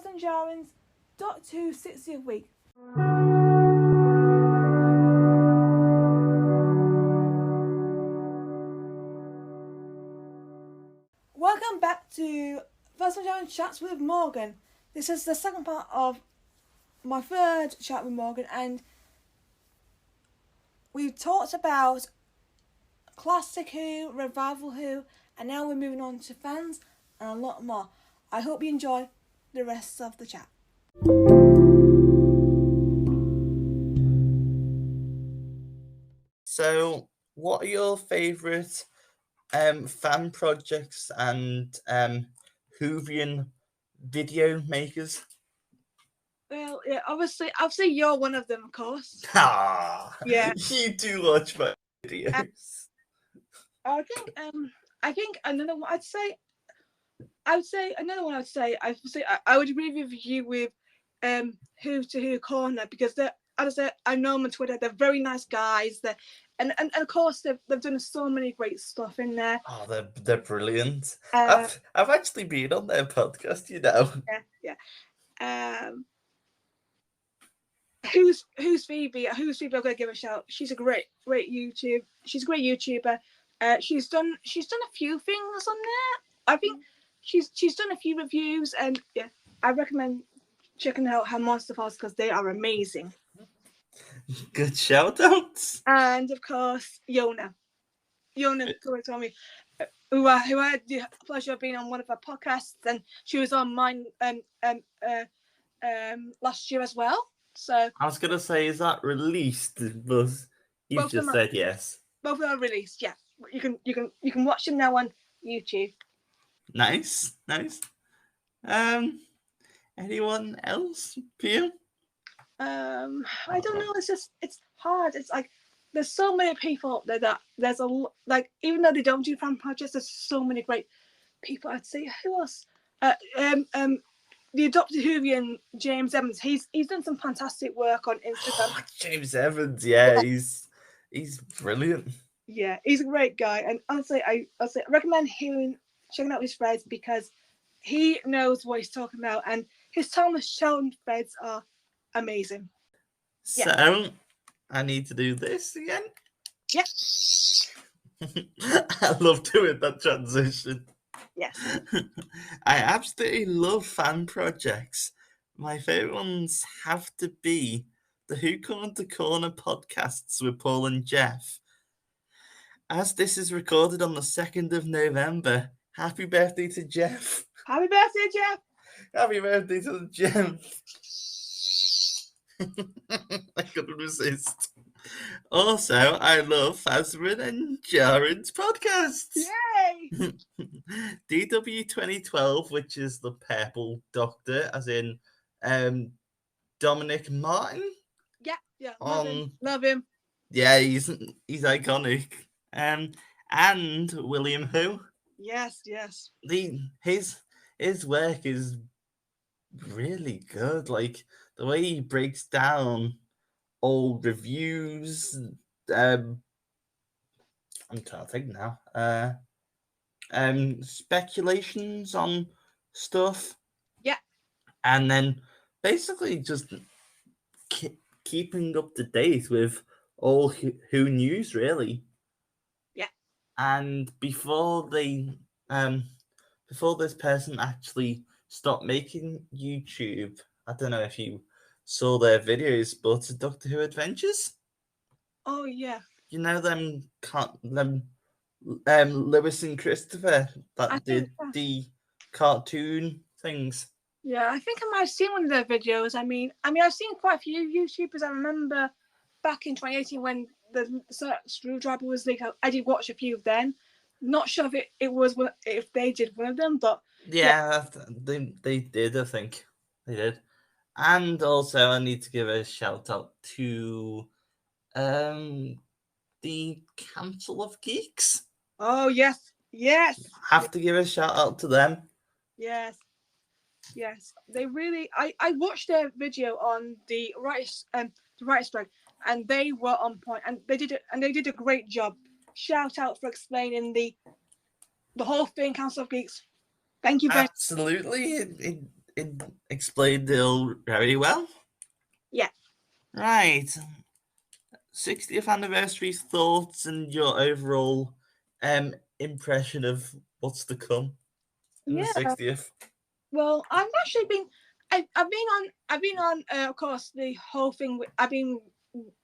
Thasmin and Djarins, .260th week. Welcome back to Thasmin and Djarins Chats with Morgan. This is the second part of my third chat with Morgan, and we've talked about Classic Who, Revival Who, and now we're moving on to fans and a lot more. I hope you enjoy the rest of the chat. So, what are your favourite fan projects and Whovian video makers? Well, yeah, obviously you're one of them, of course. Ah, Yeah. You do watch my videos. I think another one I would agree with you with Who to Who Corner, because as I said, I know them on Twitter. They're very nice guys. And of course they've done so many great stuff in there. Oh, they're brilliant. I've actually been on their podcast, you know. Yeah. Who's Phoebe? Who's Phoebe? I'm gonna give a shout. She's a great YouTube. She's a great YouTuber. She's done a few things on there. I think she's done a few reviews, and yeah, I recommend checking out her monster files because they are amazing. Good shout outs. And of course, Yona told me, who I had the pleasure of being on one of her podcasts, and she was on mine last year as well. So I was gonna say, is that released? But you've just said yes. Both of them are released. Yeah, you can watch them now on YouTube. Nice. Anyone else, Pia? I don't know. It's hard. It's like there's so many people that there's even though they don't do fan projects, there's so many great people. I'd say, who else? The Adopted Whovian James Evans. He's done some fantastic work on Instagram. Oh, James Evans, yeah. He's brilliant. Yeah, he's a great guy, and honestly, I recommend checking out his threads because he knows what he's talking about, and his Thomas Sheldon threads are amazing. So, I need to do this again. Yeah. I love doing that transition. Yes. I absolutely love fan projects. My favourite ones have to be the Who Corner to Corner podcasts with Paul and Jeff. As this is recorded on the 2nd of November, happy birthday to Jeff. Happy birthday, Jeff. Happy birthday to Jeff. I couldn't resist. Also, I love Thasmin and Djarins podcasts. Yay! DW 2012, which is the Purple Doctor, as in Dominic Martin. Yeah. Love him. Yeah, he's iconic. And William Who. Yes. His work is really good. Like the way he breaks down old reviews. I'm trying to think now. Speculations on stuff. Yeah. And then basically just keeping up to date with all Who news, really. Yeah. And before this person actually stopped making YouTube, I don't know if you saw their videos, but Doctor Who Adventures. Oh yeah. You know them Lewis and Christopher that did the cartoon things. Yeah, I think I might have seen one of their videos. I mean, I've seen quite a few YouTubers. I remember back in 2018 when the Screwdriver was leaked. I did watch a few then. Not sure if they did one of them, but yeah. They did. I think they did. And also, I need to give a shout out to the Council of Geeks. Oh yes. Have to give a shout out to them. Yes. They really. I watched their video on the writers strike, and they were on point, and they did a great job. Shout out for explaining the whole thing, Council of Geeks. Thank you very Absolutely. it explained it all very well. Yeah. Right. 60th anniversary thoughts and your overall impression of what's to come in the Yeah. 60th. Well, I've actually been. I've been on. Of course, the whole thing. I've been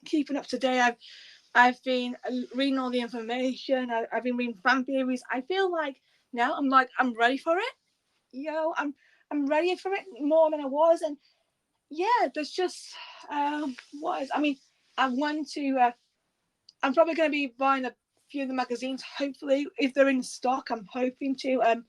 keeping up to date. I've been reading all the information. I've been reading fan theories. I feel like now I'm ready for it. I'm ready for it more than I was, and yeah, there's just what is. I mean, I want to. I'm probably going to be buying a few of the magazines. Hopefully, if they're in stock, I'm hoping to.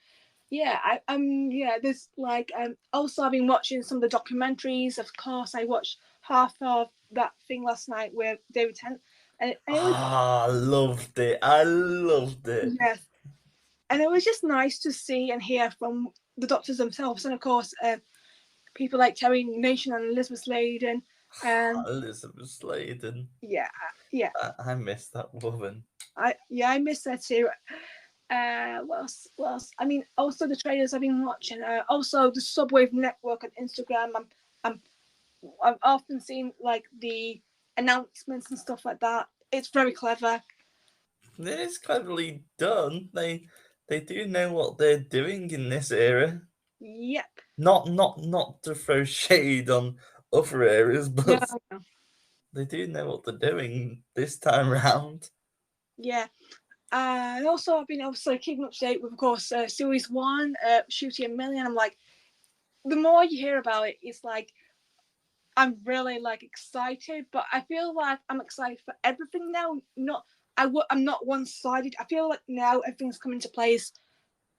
Yeah, yeah. There's like also I've been watching some of the documentaries. Of course, I watched half of that thing last night with David Tennant, and it was Ah, I loved it. I loved it. yes, and it was just nice to see and hear from the doctors themselves, and of course, people like Terry Nation and Elizabeth Sladen, and Elizabeth Sladen. yeah, yeah, I miss that woman. I miss her too. What else? What else? I mean, also the trailers I've been watching. Also the Subwave Network on Instagram. I'm I've often seen like the announcements and stuff like that. It's very clever. It is cleverly done. They do know what they're doing in this era. Yep. Not to throw shade on other areas, No. but No. they do know what they're doing this time round. Yeah. And also I've been obviously keeping up to date with, of course, series one, Shooty a Million. I'm like, the more you hear about it, it's like I'm really like excited, but I feel like I'm excited for everything now. Not I'm not one sided. I feel like now everything's coming to place.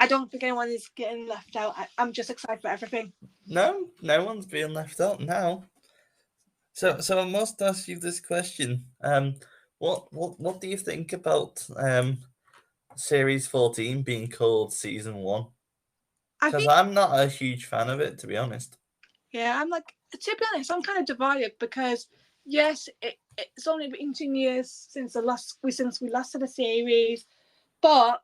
I don't think anyone is getting left out. I'm just excited for everything. No, no one's being left out now. So I must ask you this question. What do you think about Series 14 being called Season 1? I Because think, I'm not a huge fan of it, to be honest. yeah, I'm like, to be honest, I'm kind of divided because, yes, it's only been 2 years since we last had a series, but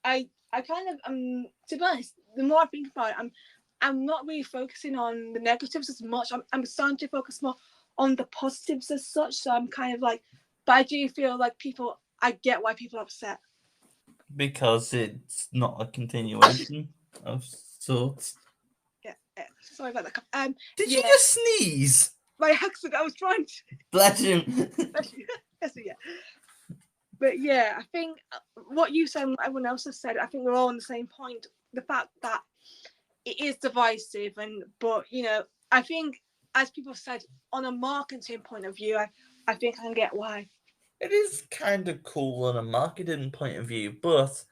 I kind of, to be honest, the more I think about it, I'm not really focusing on the negatives as much. I'm starting to focus more on the positives as such. So I'm kind of like, but I do feel like I get why people are upset. Because it's not a continuation of sorts. Yeah, yeah. Sorry about that. Did you Yeah, just sneeze? by accident, I was trying to. Bless him. Yes, yeah. But yeah, I think what you said and what everyone else has said, I think we're all on the same point. The fact that it is divisive, and but I think as people said, on a marketing point of view, I think I can get why. It is kind of cool on a marketing point of view, but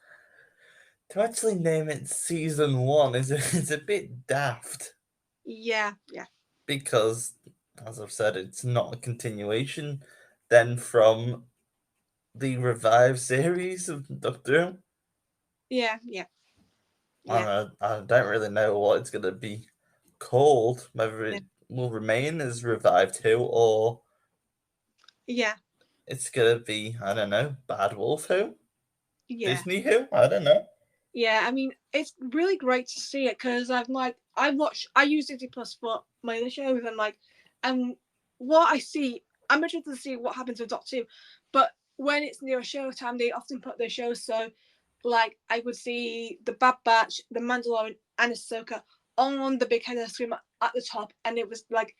to actually name it Season 1 is a bit daft Yeah, yeah, because, as I've said, it's not a continuation then from the revived series of Doctor Who. yeah, yeah, yeah, And I don't really know what it's going to be called, whether yeah, it will remain as Revived Who or yeah, it's going to be, I don't know, Bad Wolf Who? yeah. Disney Who? I don't know. Yeah, I mean, it's really great to see it because I use Disney Plus for my other shows, and like, and what I see, I'm interested to see what happens with Doctor Who, but when it's near a show time, they often put their shows. So, like, I would see the Bad Batch, the Mandalorian, and Ahsoka on the big head of the screen at the top, and it was like,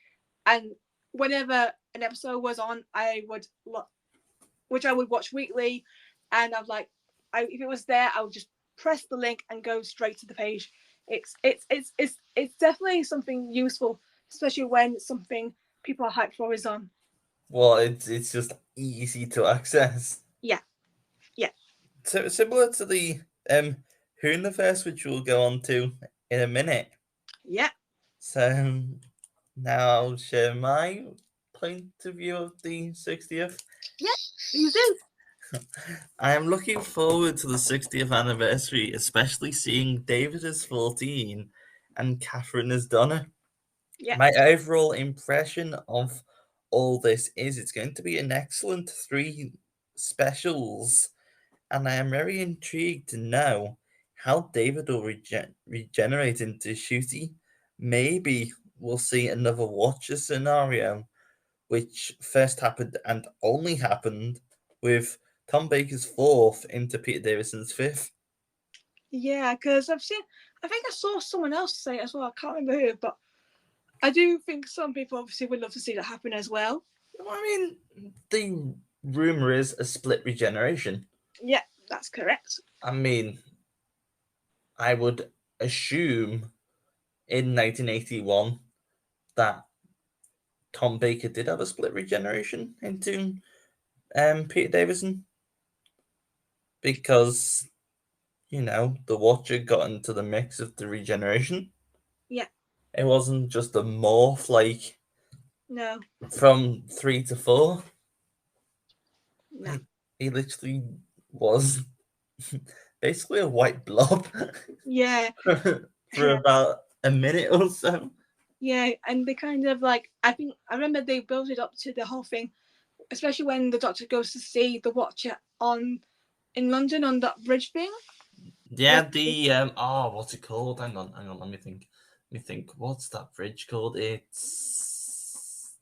and whenever an episode was on, which I would watch weekly, and if it was there, I would just press the link and go straight to the page. It's definitely something useful, especially when something people are hyped for is on. Well, it's just easy to access. Yeah, yeah, So similar to the Hooniverse, which we'll go on to in a minute. yeah, So now I'll share my point of view of the 60th. yeah. You do. I am looking forward to the 60th anniversary, especially seeing David as 14 and Catherine as Donna. Yeah, My overall impression of all this is it's going to be an excellent three specials, and I am very intrigued to know how David will regenerate into Shooty maybe we'll see another Watcher scenario, which first happened and only happened with Tom Baker's fourth into Peter Davison's fifth. Yeah, because I think I saw someone else say it as well. I can't remember who, but I do think some people obviously would love to see that happen as well. I mean, the rumor is a split regeneration. Yeah, that's correct. I mean, I would assume in 1981 that Tom Baker did have a split regeneration into Peter Davison because, the Watcher got into the mix of the regeneration. Yeah, It wasn't just a morph like no, from 3 to 4. no. He literally was basically a white blob Yeah, for about a minute or so. yeah, and they kind of like I think I remember they built it up to the whole thing, especially when the Doctor goes to see the Watcher on in London on that bridge thing. Yeah, the what's it called? Hang on, let me think. What's that bridge called? It's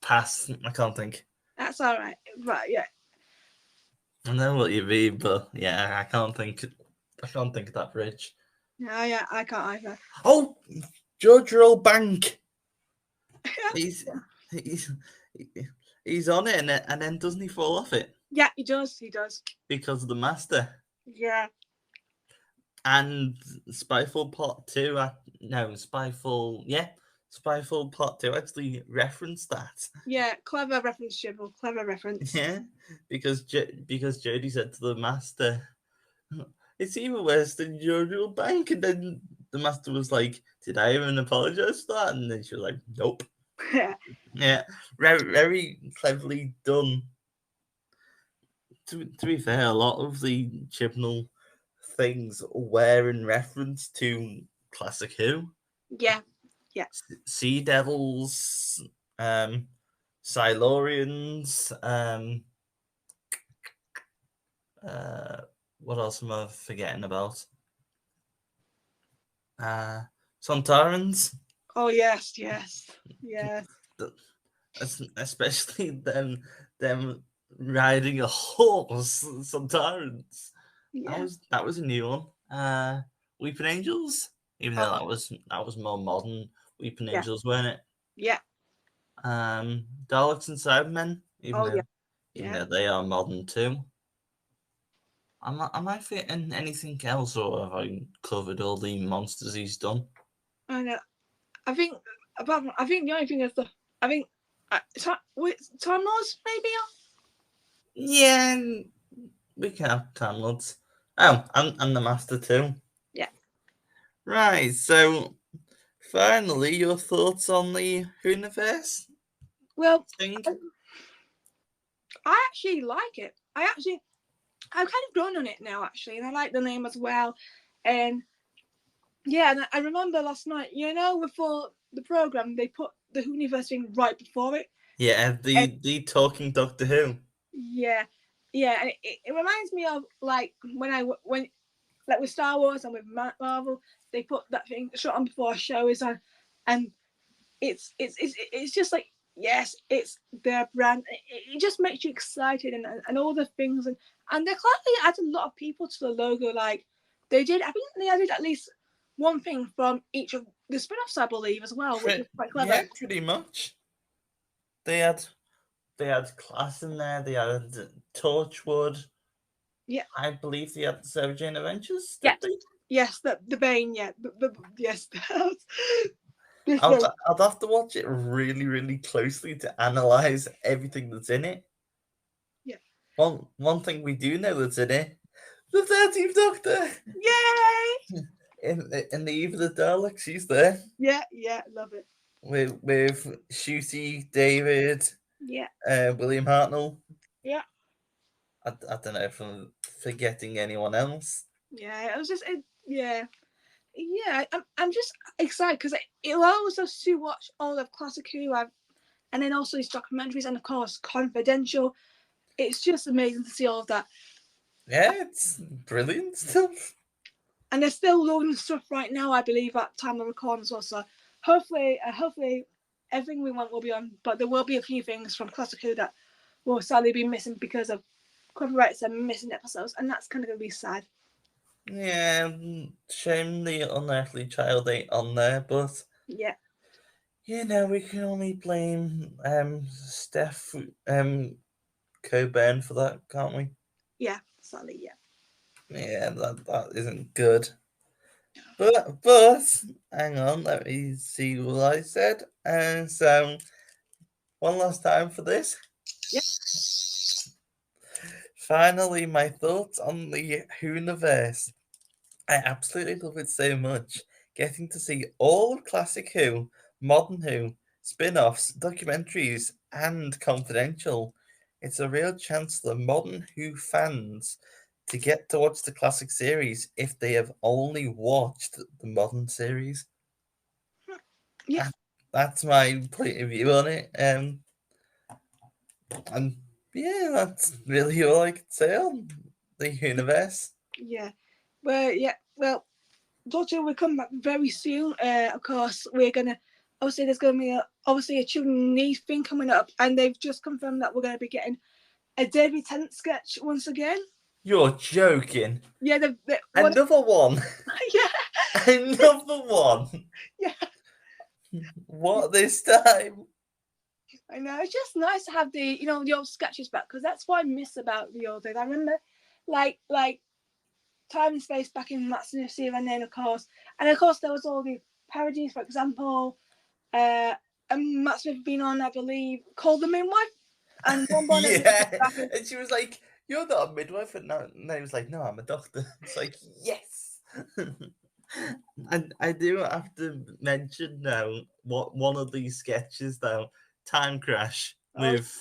past. I can't think. That's all right, right? Yeah, I know what you mean, but yeah, I can't think. I can't think of that bridge. no, yeah, I can't either. Oh, George Roll Bank. He's he's he's on it, and then doesn't he fall off it Yeah, he does. He does. because of the master? Yeah, And Spyfall Part 2, no, Spyfall Part 2 actually referenced that. yeah. Clever reference, Jibble. Clever reference. Yeah, because Jodie said to the master, "It's even worse than Jovial Bank," and then the master was like, "Did I even apologize for that?" And then she was like, "Nope." Yeah, Yeah, very, very cleverly done. To be fair, a lot of the Chibnall things were in reference to Classic Who. yeah, yeah. Sea Devils, Silurians, uh, what else am I forgetting about? Sontarans, Oh yes, yes, yes. especially them riding a horse. Sontarans. Yeah. That was a new one. Weeping Angels, even Oh though that was more modern. Weeping yeah, Angels, weren't it? yeah. Daleks and Cybermen, Oh yeah, even yeah. though they are modern too. Am I fitting anything else, or have I covered all the monsters he's done? I know. I think I think the only thing is the I think Time Lords maybe. Yeah, we can have Time Lords. Oh, and the Master too. Yeah. Right, so finally, your thoughts on the universe Well, thing? I actually like it. I've kind of grown on it now actually, and I like the name as well. And yeah, and I remember last night, before the program, they put the Hooniverse thing right before it. Yeah, And the talking Doctor Who. yeah, yeah, and it reminds me of like when like with Star Wars and with Marvel, they put that thing shot on before a show is on, and it's just like yes, it's their brand. It just makes you excited and all the things and they clearly added a lot of people to the logo. Like they did, I think they added at least one thing from each of the spin-offs, I believe, as well, which is quite clever. Yeah, pretty much. They had they had Class in there. They had Torchwood. Yeah, I believe they had the Sarah Jane Adventures. yes, Did they? yes, the Bane, yeah, yes, this I'd, one, I'd have to watch it really, really closely to analyze everything that's in it. yeah, One thing we do know that's in it: the 13th Doctor. yay, In the Eve of the Daleks, she's there yeah, yeah, love it, with Shooty, David, yeah, William Hartnell. yeah. I don't know if I'm forgetting anyone else. Yeah, it was just yeah, yeah. I'm just excited because it allows us to watch all of Classic Who, and then also these documentaries, and of course Confidential. It's just amazing to see all of that. Yeah, it's brilliant stuff. and they're still loading stuff right now, I believe, at time of recording as well. So hopefully everything we want will be on, but there will be a few things from Classic Who that will sadly be missing because of copyrights and missing episodes, and that's kind of going to be sad. Yeah, shame the Unearthly Child ain't on there, but Yeah, we can only blame Steph Coburn for that, can't we? yeah, sadly, yeah. Yeah, that isn't good. But hang on, let me see what I said. And so one last time for this. Yep. Finally, my thoughts on the Whoniverse. I absolutely love it so much. Getting to see all of Classic Who, Modern Who, spin offs, documentaries, and Confidential. It's a real chance for the Modern Who fans to get to watch the classic series if they have only watched the modern series. Yeah, That's my point of view on it. And yeah, that's really all I could say on the universe. yeah. Well, Doctor will come back very soon. Of course, we're gonna obviously there's gonna be obviously a children need thing coming up, and they've just confirmed that we're gonna be getting a David Tennant sketch once again. You're joking. Yeah, Another one. yeah, Another one. yeah. What this time? I know. It's just nice to have the old sketches back, because that's what I miss about the old days. I remember, like Time and Space back in Matt Smith's era, and then of course there was all the parodies. For example, and Matt Smith been on, I believe, Called the Midwife, and one Yeah. And she was like, "You're not a midwife," and he was like, "No, I'm a doctor." It's like, yes. And I do have to mention now what one of these sketches though, Time Crash with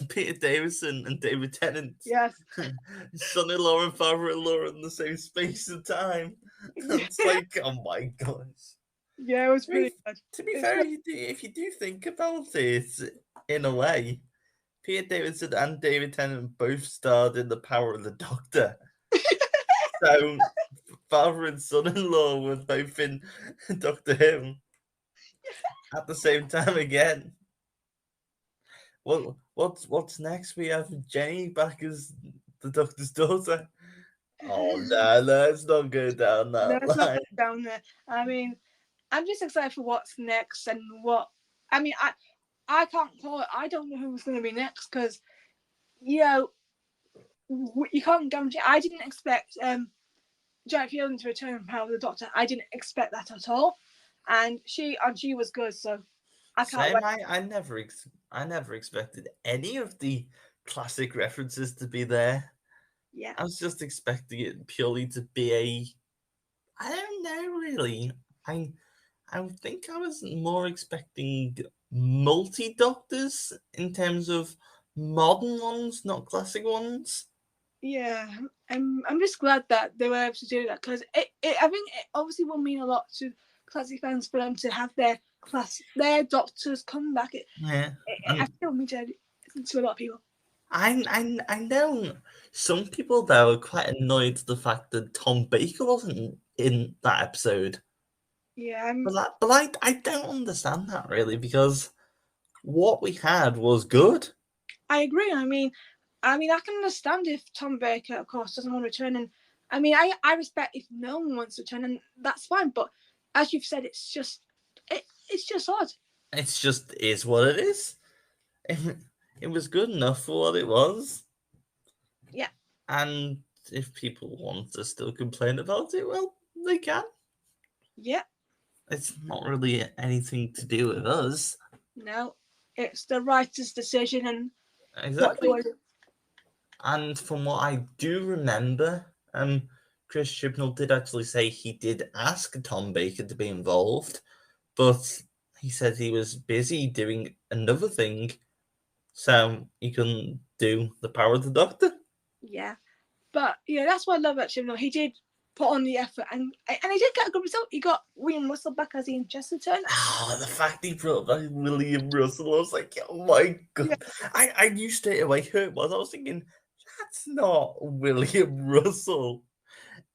Peter Davison and David Tennant, yes, son-in-law and father-in-law in the same space and time. It's like, oh my gosh. yeah, it was pretty good. To be It's fair, good. if you do think about it, in a way, Peter Davidson and David Tennant both starred in The Power of the Doctor. So, father and son-in-law were both in Doctor Who at the same time again. Well, what's next? We have Jenny back as the Doctor's daughter. Oh no, let's not go down No, that it's not line. down there. I mean, I'm just excited for what's next and what. I mean, I can't call it. I don't know who's going to be next, because you know you can't guarantee. I didn't expect Janet Fielding to return from Power of the Doctor. I didn't expect that at all, and she was good. So I can't Same. wait. I never expected any of the classic references to be there. Yeah, I was just expecting it purely to be a. I don't know, really. I I think I was more expecting multi doctors in terms of modern ones, not classic ones. yeah. I'm just glad that they were able to do that, because I think it obviously will mean a lot to classic fans for them to have their doctors come back. Yeah, I and feel me to a lot of people. I know some people though are quite annoyed at the fact that Tom Baker wasn't in that episode. Yeah, But I don't understand that really because what we had was good. I agree. I can understand if Tom Baker, of course, doesn't want to return, and I respect if no one wants to return, and that's fine. But as you've said, it's just odd. It's just is what it is. It, it was good enough for what it was. Yeah, And if people want to still complain about it, well, they can. yeah. It's not really anything to do with us. No, it's the writer's decision, and what they Exactly. want to do. And from what I do remember, Chris Chibnall did actually say he did ask Tom Baker to be involved, but he said he was busy doing another thing, so he couldn't do The Power of the Doctor. Yeah, but yeah, that's what I love about Chibnall. He did put on the effort, and he did get a good result. He got William Russell back as Ian Chesterton. Oh, the fact he brought back William Russell, I was like, oh my god. Yeah, I knew straight away who it was. I was thinking, that's not William Russell.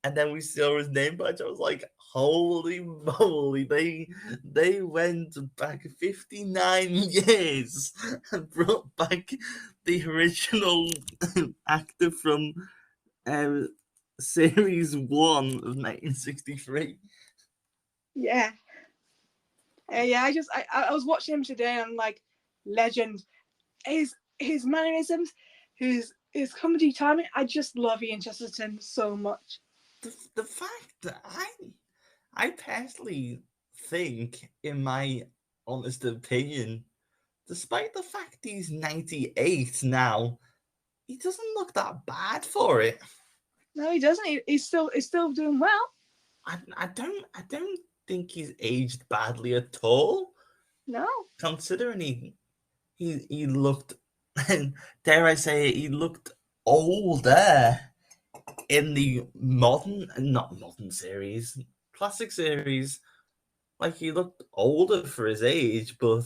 and then we saw his name badge. I was like, holy moly, they went back 59 years and brought back the original actor from um, series 1 of 1963. Yeah. Yeah, I was watching him today and I'm like, legend. His mannerisms, his comedy timing, I just love Ian Chesterton so much. The fact that I personally think, in my honest opinion, despite the fact he's 98 now, he doesn't look that bad for it. No, he doesn't. He's still doing well. I don't think he's aged badly at all. No. Considering he looked, dare I say it, he looked older in the not modern series, classic series. Like, he looked older for his age, but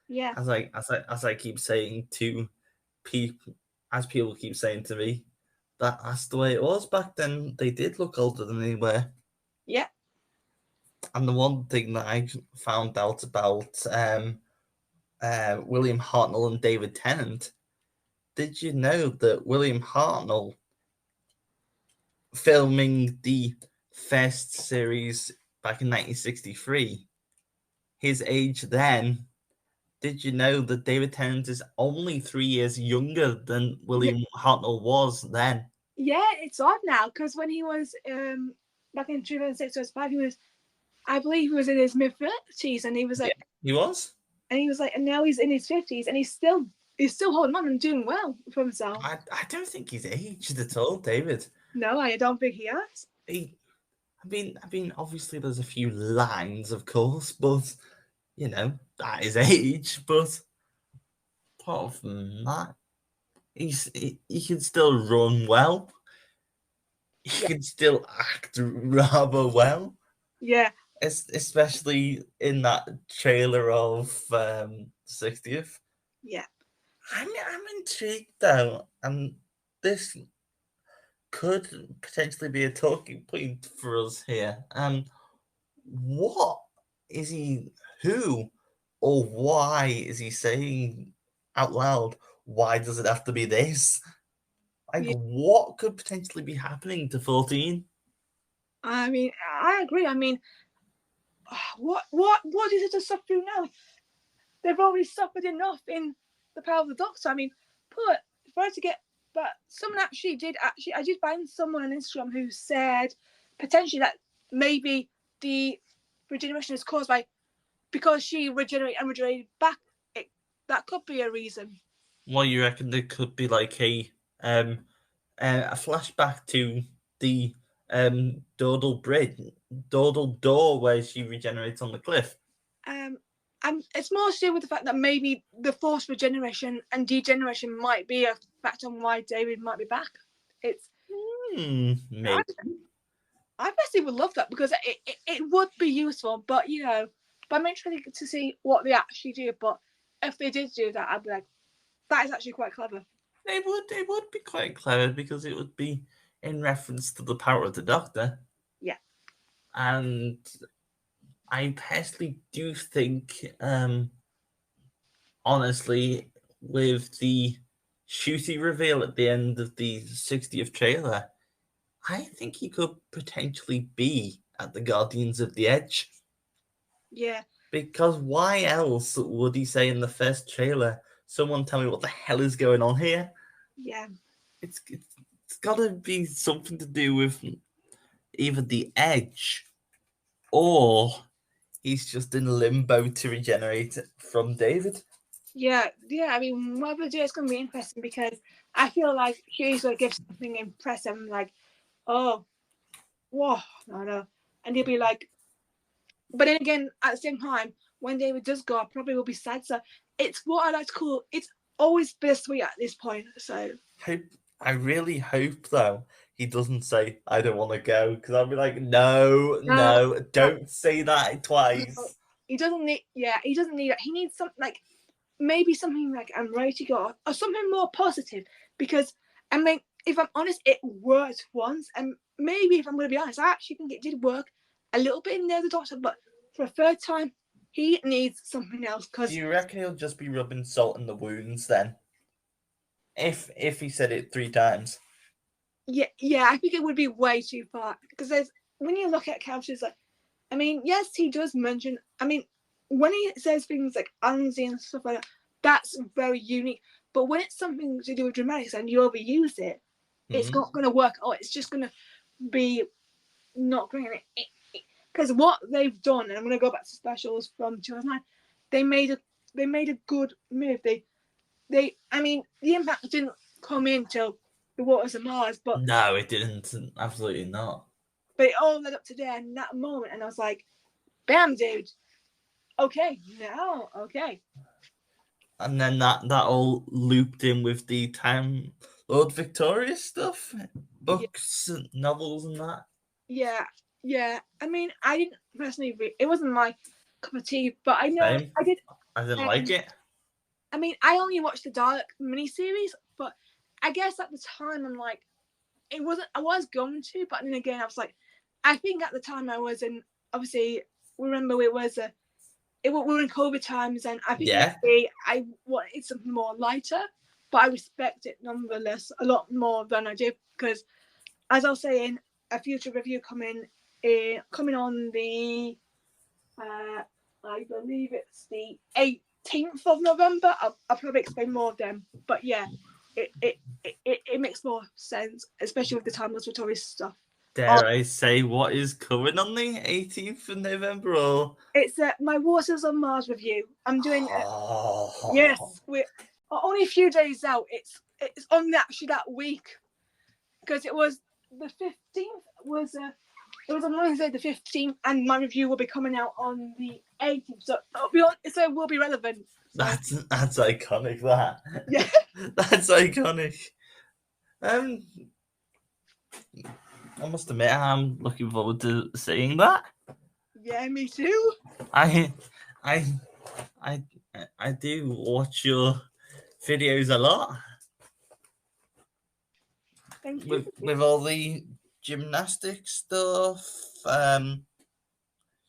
Yeah. as I keep saying to people, as people keep saying to me, that's the way it was back then. They did look older than they were. Yeah. And the one thing that I found out about William Hartnell and David Tennant, did you know that William Hartnell, filming the first series back in 1963, his age then, did you know that David Tennant is only 3 years younger than Yeah. William Hartnell was then? Yeah, it's odd now because when he was back in 2006 2005, I believe he was in his mid 30s, and he was Yeah, like, he was. and now he's in his 50s, and he's still holding on and doing well for himself. I don't think he's aged at all, David. No, I don't think he has. He, I mean, obviously there's a few lines, of course, but that is age. But apart from that, he can still run well. He Yeah. can still act rather well, Yeah. especially in that trailer of 60th. Yeah. I'm intrigued though, and this could potentially be a talking point for us here. What is he? Who or why is he saying out loud? Why does it have to be this? Like, Yeah. what could potentially be happening to 14? I mean, I agree. I mean, what is it to suffer through now? They've already suffered enough in the Power of the Doctor. I mean, for her to get, but someone I did find someone on Instagram who said potentially that maybe the regeneration is caused by because she regenerated back. It, that could be a reason. What you reckon there could be like a flashback to the Dordal Bridge, Dordal Door, where she regenerates on the cliff? Um, and it's more to do with the fact that maybe the forced regeneration and degeneration might be a factor on why David might be back. It's Maybe. I personally would love that because it would be useful, but I'm interested to see what they actually do. But if they did do that, I'd be like, that is actually quite clever. It would be quite clever because it would be in reference to the power of the Doctor. Yeah. And I personally do think, honestly, with the Shooty reveal at the end of the 60th trailer, I think he could potentially be at the Guardians of the Edge. Yeah. Because why else would he say in the first trailer, someone tell me what the hell is going on here? Yeah. It's got to be something to do with either the Edge or he's just in limbo to regenerate from David. Yeah. Yeah. I mean, whatever they do, it's going to be interesting because I feel like he's going to give something impressive and like, oh, whoa, no. And he'll be like, but then again, at the same time, when David does go, I probably will be sad. So it's what I like to call it's always bittersweet at this point. So I really hope though he doesn't say I don't want to go, because I'll be like, no, no, don't say that no, twice. he doesn't need. Yeah, he doesn't need it. He needs something like maybe something like I'm ready to go or something more positive. Because I mean, if I'm honest, it worked once, and maybe if I'm going to be honest, I actually think it did work a little bit in there, the Doctor, but for a third time, he needs something else. Do Because you reckon he'll just be rubbing salt in the wounds then? If he said it 3 times. yeah, I think it would be way too far. Because there's when you look at characters like, I mean, yes, he does mention. I mean, when he says things like Anzi and stuff like that, that's very unique. But when it's something to do with dramatics and you overuse it, it's not going to work. Oh, it's just going to be not great. Because what they've done, and I'm going to go back to specials from 2009, they made a good move. I mean, the impact didn't come in till the Waters of Mars, but No, it didn't. Absolutely not. but it all led up to there in that moment, and I was like, bam, dude. Okay, now, okay. And then that all looped in with the Time Lord Victoria stuff, books, novels, and that. Yeah. I mean, I didn't personally read. It wasn't my cup of tea, but I know Same. I did. I didn't like it. I mean, I only watched the Dalek miniseries, but I guess at the time I'm like, it wasn't. I was going to, but then again, I was like, I think at the time I was in. Obviously, remember it was we were in COVID times, and I think maybe I wanted something more lighter, but I respect it nonetheless a lot more than I did because, as I was saying, a future review coming on the, I believe it's the 18th of November. I'll probably explain more of them, but yeah, it makes more sense, especially with the timeless Victoria stuff. Dare I say what is coming on the 18th of November? Or it's my Waters on Mars review. I'm doing yes, we're only a few days out. It's on actually that week because it was the 15th was it was on Wednesday the 15th, and my review will be coming out on the 18th, so it will be relevant. So. That's iconic. That Yeah, that's iconic. I must admit, I'm looking forward to seeing that. Yeah, me too. I do watch your videos a lot. Thank you. With all the gymnastics stuff,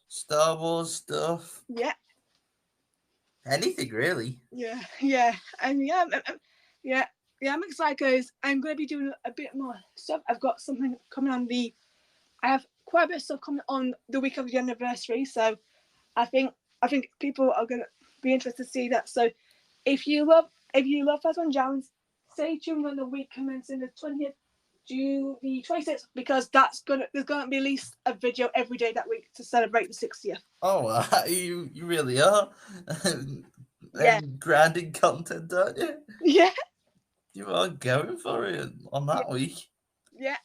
Star Wars stuff. Yeah. Anything really. Yeah, and I'm excited because I'm going to be doing a bit more stuff. I've got something coming on I have quite a bit of stuff coming on the week of the anniversary, so I think people are going to be interested to see that. So if you love Thasmin and Djarins, stay tuned when the week commences the 20th to the 26th because there's going to be at least a video every day that week to celebrate the 60th. Oh, you really are. Yeah. Grounding content, aren't you? Yeah. You are going for it on that week. Yeah.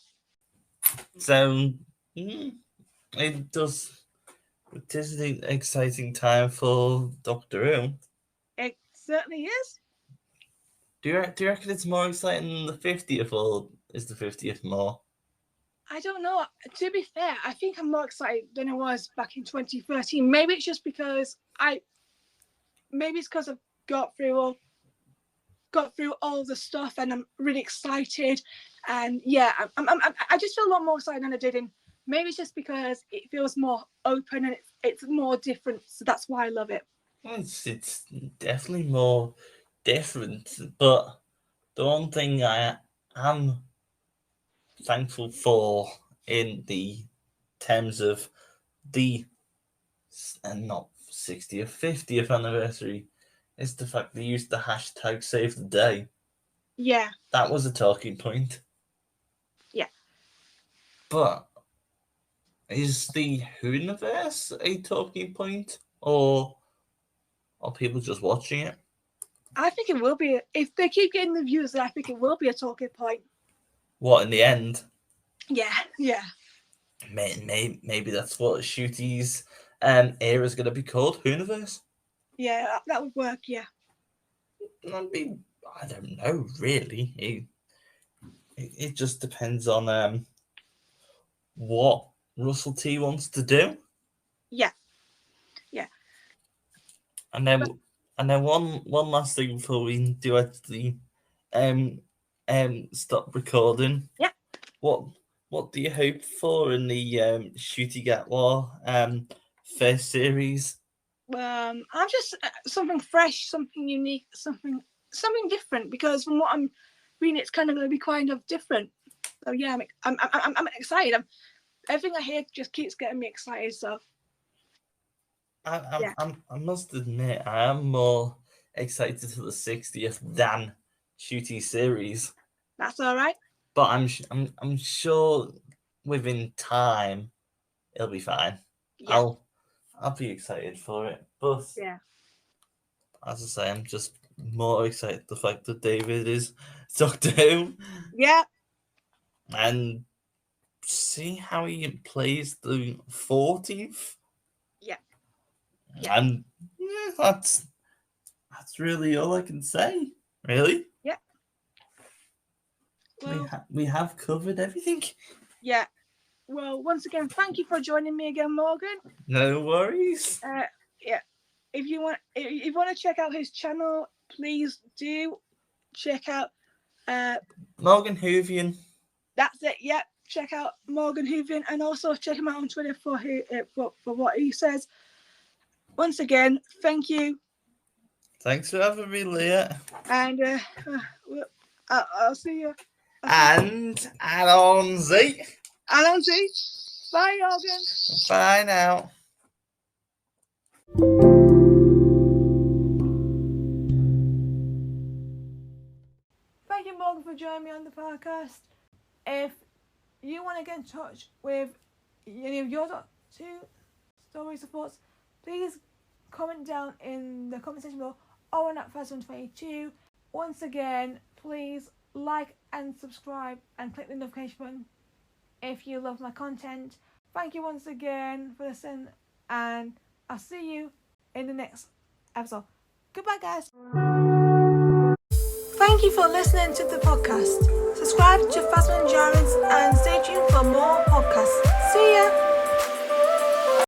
So it does. It is an exciting time for Doctor Who. It certainly is. Do you reckon it's more exciting than the 50th, or is the 50th more? I don't know. To be fair, I think I'm more excited than I was back in 2013. Maybe it's just because I've got through all the stuff, and I'm really excited. And yeah, I just feel a lot more excited than I did. And maybe it's just because it feels more open and it's more different. So that's why I love it. It's definitely more different, but the one thing I am thankful for in the terms of the not 60th, 50th anniversary is the fact they used the hashtag Save the Day. Yeah. That was a talking point. Yeah. But is the Whoniverse a talking point, or are people just watching it? I think it will be. If they keep getting the views, I think it will be a talking point. What, in the end? Yeah. Maybe that's what Shooty's era is going to be called, Whoniverse. Yeah, that would work. Yeah. I mean, I don't know, really. It just depends on what Russell T wants to do. Yeah. And then one last thing before we do actually stop recording. Yeah. What what do you hope for in the Shooty Get War first series? I'm just something fresh, something unique, something different. Because from what I'm reading, it's kind of going to be kind of different. So yeah, I'm excited. Everything I hear just keeps getting me excited. So yeah, I must admit, I am more excited for the 60th than Shooty series, that's all right. but I'm sure within time it'll be fine. Yeah, I'll be excited for it, but yeah, as I say, I'm just more excited the fact that David is Doctor Who yeah, and see how he plays the 14th. yeah, yeah, And yeah, that's really all I can say. Really, yeah. Well, we have covered everything. yeah. Well, once again, thank you for joining me again, Morgan. No worries. Yeah. If you want to check out his channel, please do check out. Morgan Hoovian. That's it. Yeah, check out Morgan Hoovian, and also check him out on Twitter for what he says. Once again, thank you, Thanks for having me, Leah. and I'll see you. And Alonzi. Alonzi. Bye, Morgan. Bye now. Thank you, Morgan, for joining me on the podcast. If you want to get in touch with any of your two stories or thoughts, please comment down in the comment section below or on at Thasmin22. Once again, please like and subscribe and click the notification button if you love my content. Thank you once again for listening, and I'll see you in the next episode. Goodbye, guys. Thank you for listening to the podcast. Subscribe to Thasmin and Djarins and